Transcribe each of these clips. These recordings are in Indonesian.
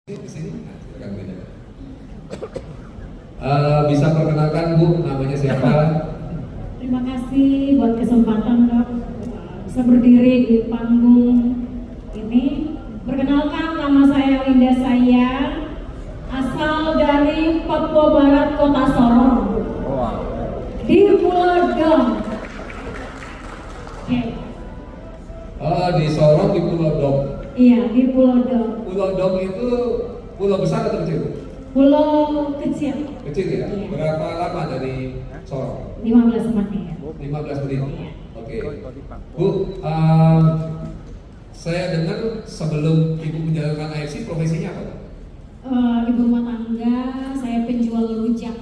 Bisa perkenalkan Bu, namanya siapa? Terima kasih buat kesempatan Dok bisa berdiri di panggung ini. Perkenalkan, nama saya Linda Saya, asal dari Papua Barat, Kota Sorong, di Pulau Dom. Oh, di Sorong, di Pulau Dom. Iya, di Pulau Dom. Pulau Dom itu pulau besar atau kecil? Pulau kecil. Kecil ya? Iya. Berapa lama dari Sorong? 15 menit. 15 menit. Iya. Oke. Bu, saya dengar sebelum Ibu menjalankan AFC profesinya apa? Ibu rumah tangga, saya penjual rujak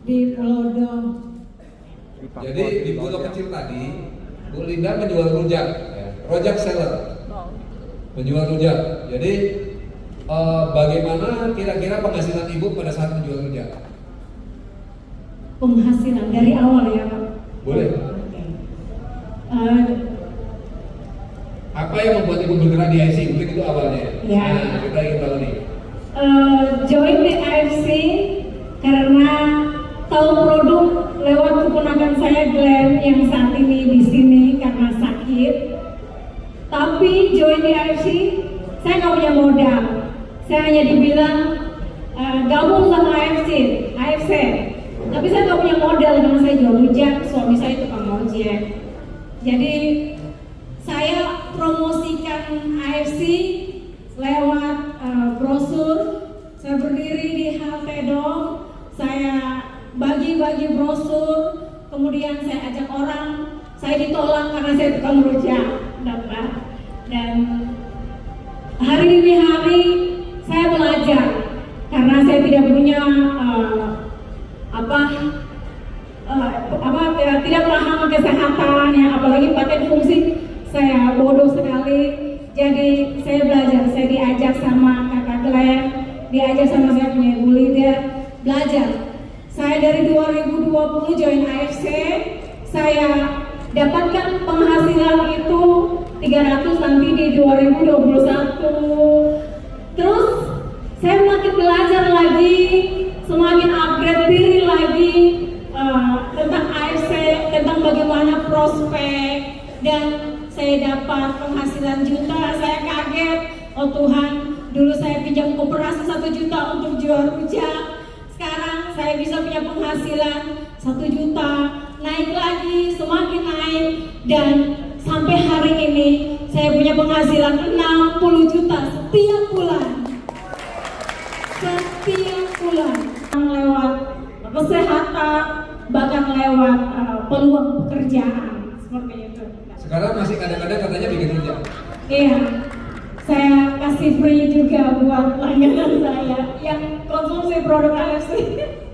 di Pulau Dom. Jadi di pulau kecil tadi, Bu Linda menjual rujak, ya. Rojak seller, menjual rujak. Jadi bagaimana kira-kira penghasilan Ibu pada saat menjual rujak? Penghasilan dari awal ya Pak? Boleh. Oke. Apa yang membuat Ibu bergerak di AFC? Mungkin itu awalnya. Ya. Nah, kita ingin tahu nih. Join di AFC karena tahu produk lewat keponakan saya Glenn yang saat ini di sini karena sakit. Tapi join di AFC, saya nggak punya modal. Saya hanya dibilang gabung sama AFC. Tapi saya nggak punya modal karena saya jual rujak, suami saya tukang ojek. Jadi saya promosikan AFC lewat brosur. Saya berdiri di halte Dom, saya bagi-bagi brosur, kemudian saya ajak orang. Saya ditolak karena saya tukang rujak, dan hari demi hari saya belajar karena saya tidak punya tidak paham kesehatan ya, apalagi pakai fungsi. Saya bodoh sekali. Jadi saya belajar, saya diajak sama kakak Glenn, diajak sama saya punya Ibu Lydia, belajar. Saya dari 2020 join AFC, saya dapatkan penghasilan itu 300 nanti di 2021. Terus saya makin belajar lagi, semakin upgrade diri lagi tentang AFC, tentang bagaimana prospek, dan saya dapat penghasilan juta. Saya kaget, oh Tuhan, dulu saya pinjam koperasi 1 juta untuk jual rujak. Sekarang saya bisa punya penghasilan 1 juta, naik lagi, semakin naik, dan sampai hari ini saya punya penghasilan 60 juta setiap bulan. Setiap bulan, lewat kesehatan, bahkan lewat peluang pekerjaan, seperti itu. Sekarang masih kadang-kadang katanya bikin rujak. Iya, saya kasih free juga buat langganan saya yang konsumsi produk AFC.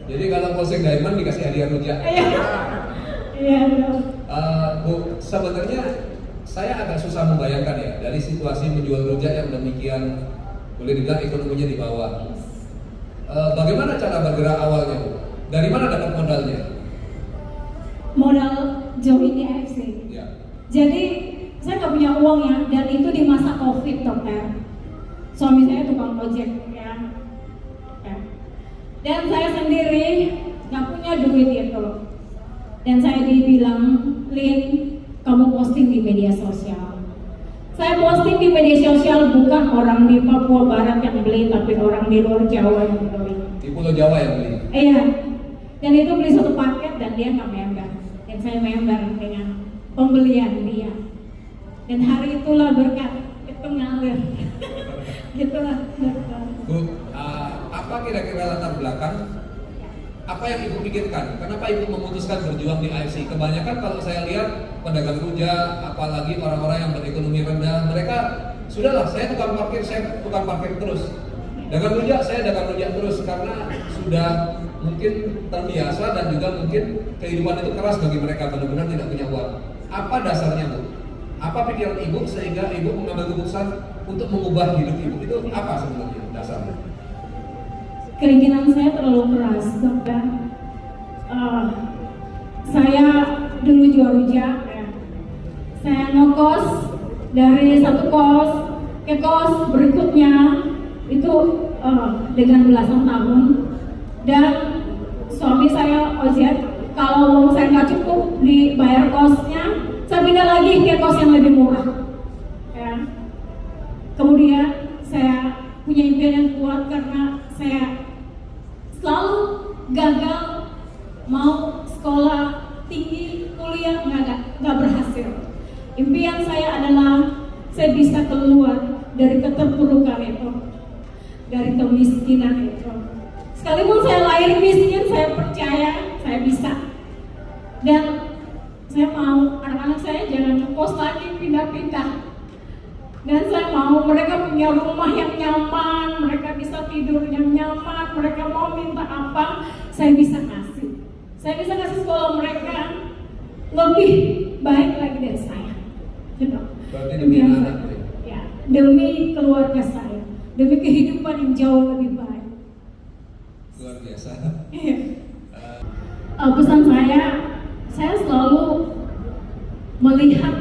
Jadi kalau Polsek Diamond dikasih hadiah rujak. Iya. Bu, sebenarnya saya agak susah membayangkan ya dari situasi menjual rujak yang demikian, boleh dibilang ekonominya di bawah. Bagaimana cara bergerak awalnya, Bu? Dari mana dapat modalnya? Modal join di AFC. Ya. Jadi saya nggak punya uang ya, dan itu di masa COVID, dokter. Suami saya tukang ojek ya. Dan saya sendiri nggak punya duit itu. Dan saya dibilang, Lin, kamu posting di media sosial. Saya posting di media sosial bukan orang di Papua Barat yang beli, tapi orang di luar Jawa yang beli. Di Pulau Jawa yang beli? Iya. Dan itu beli 1 paket dan dia nggak member. Dan saya member dengan pembelian dia. Dan hari itulah berkat itu ngalir. Gitulah. Bu, apa kira-kira latar belakang? Apa yang Ibu pikirkan? Kenapa Ibu memutuskan berjuang di AFC? Kebanyakan kalau saya lihat pedagang rujak, apalagi orang-orang yang berekonomi rendah, mereka sudahlah, saya tukang parkir terus. Dagang rujak, saya dagang rujak terus karena sudah mungkin terbiasa dan juga mungkin kehidupan itu keras bagi mereka, benar-benar tidak punya uang. Apa dasarnya, Bu? Apa pikiran Ibu sehingga Ibu mengambil keputusan untuk mengubah hidup Ibu? Itu apa sebenarnya dasarnya? Keinginan saya terlalu keras, dokter. Saya dulu jual rujak ya. Saya ngekos dari satu kos ke kos berikutnya, itu dengan belasan tahun, dan suami saya ojek. Kalau saya nggak cukup dibayar kosnya, saya pindah lagi ke kos yang lebih murah. Ya. Kemudian saya punya impian yang kuat karena saya selalu gagal mau sekolah tinggi, kuliah nggak berhasil. Impian saya adalah saya bisa keluar dari keterpurukan itu, dari kemiskinan itu. Sekalipun saya lahir miskin, saya percaya saya bisa. Dan saya mau anak-anak saya jangan ngekos lagi, pindah-pindah. Dan saya mau mereka punya rumah yang nyaman, mereka bisa tidur yang nyaman, mereka mau minta apa, saya bisa kasih. Saya bisa kasih sekolah mereka lebih baik lagi dari saya. Gitu. Berarti demi anak ya, demi keluarga saya, demi kehidupan yang jauh lebih baik. Luar biasa. Pesan saya selalu melihat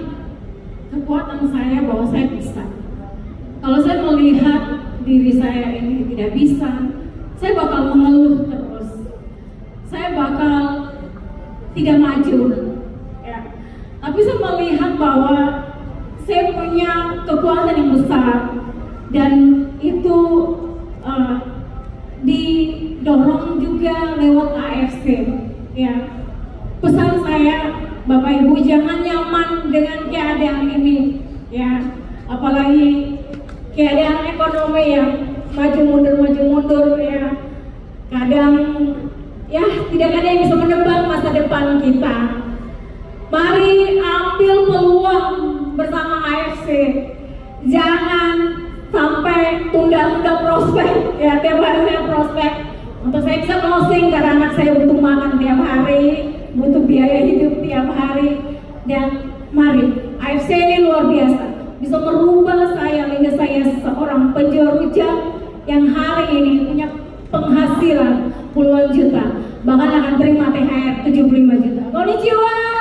kekuatan saya bahwa saya bisa. Kalau saya melihat diri saya ini tidak bisa, saya bakal mengeluh terus. Saya bakal tidak maju. Ya. Tapi saya melihat bahwa saya punya kekuatan yang besar, dan itu didorong juga lewat AFC. Ya. Pesan saya, Bapak Ibu, jangan nyaman dengan keadaan ini, ya. Apalagi keadaan ekonomi yang maju mundur, ya. Kadang ya tidak ada yang bisa menebak masa depan kita. Mari ambil peluang bersama AFC. Jangan sampai tunda-tunda prospek, ya. Tiap hari saya prospek untuk saya bisa closing karena anak saya butuh makan tiap hari, butuh biaya hidup tiap hari. Dan mari, AFC ini luar biasa, bisa merubah saya hingga saya seorang penjual rujak yang hari ini punya penghasilan puluhan juta, bahkan akan terima THR 75 juta. Konnichiwa.